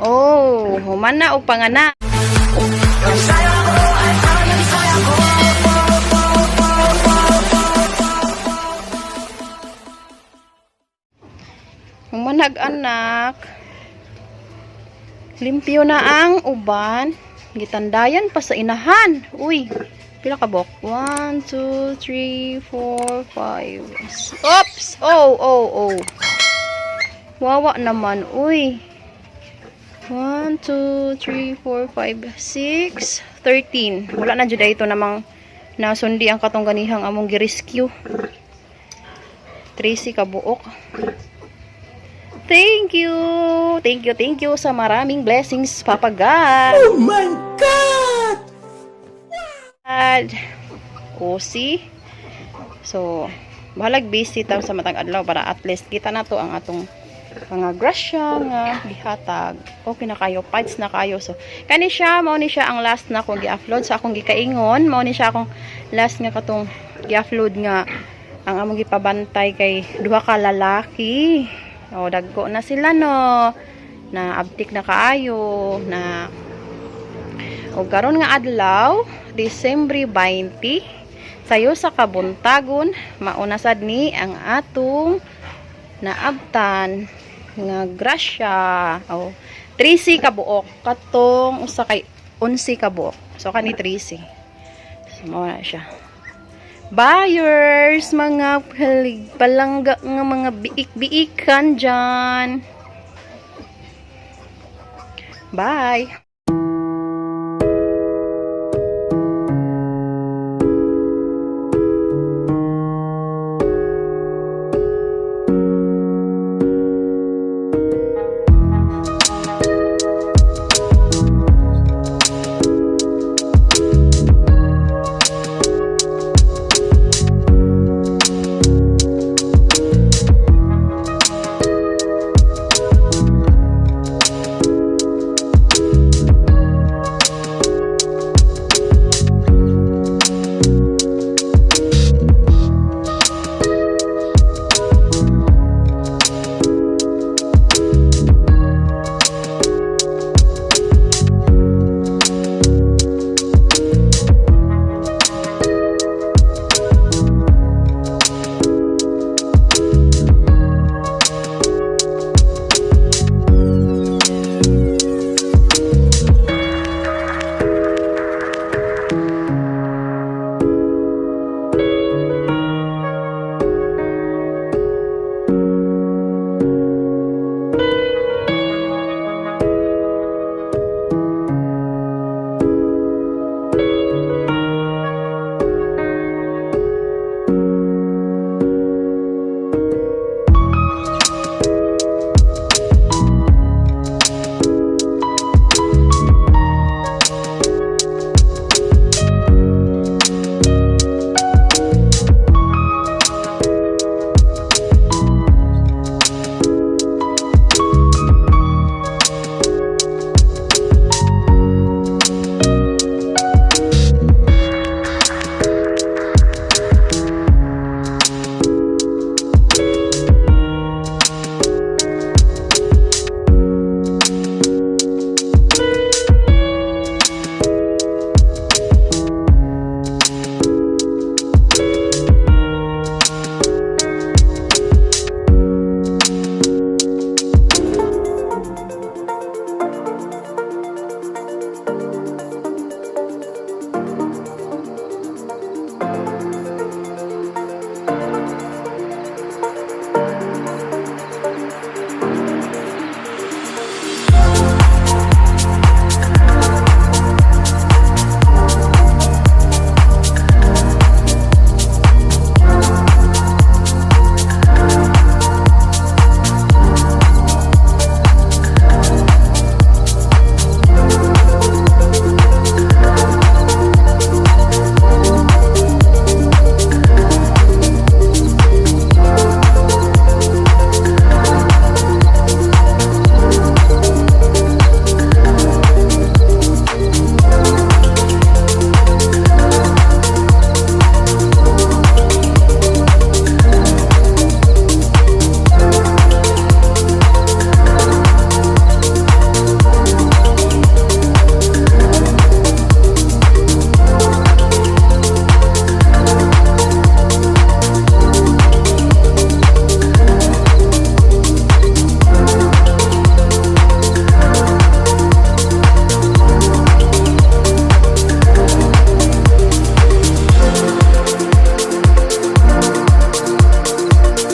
Oh, humana og panganak. Humanag anak. Limpyo na ang uban. Gitandayan pa sa inahan. Uy, pila ka bok? 1, 2, 3, 4, 5. Oops! Oh. Wawa naman. Uy. 1, 2, 3, 4, 5, 6, 13. Wala na dyan ito namang nasundi ang katungganihang among gi-rescue. 13 ka buok. Thank you sa maraming blessings, Papa God. Oh my God! Kusi. So, bahalag busy tayo sa matang adlaw para at least kita na to ang atong mga grasya nga gihatag. Okay na kayo, parts na kayo. So, kani siya, mao ni siya ang last na akong gi-upload sa akong gikaingon. Mao ni siya akong last nga katong gi-upload nga ang among gipabantay kay duha ka lalaki. O, dagko na sila, no. Na abtik na kaayo. Na, o, karon nga adlaw, Disyembre 20, sayo sa kabuntagon, mauna sad ni ang atong naabtan nga grasya. O, 13 ka buok. Katong, usa kay 11 ka buok. So, kani 13. So, mauna siya. Buyers, mga palangga nga mga biik-biikan dyan. Bye!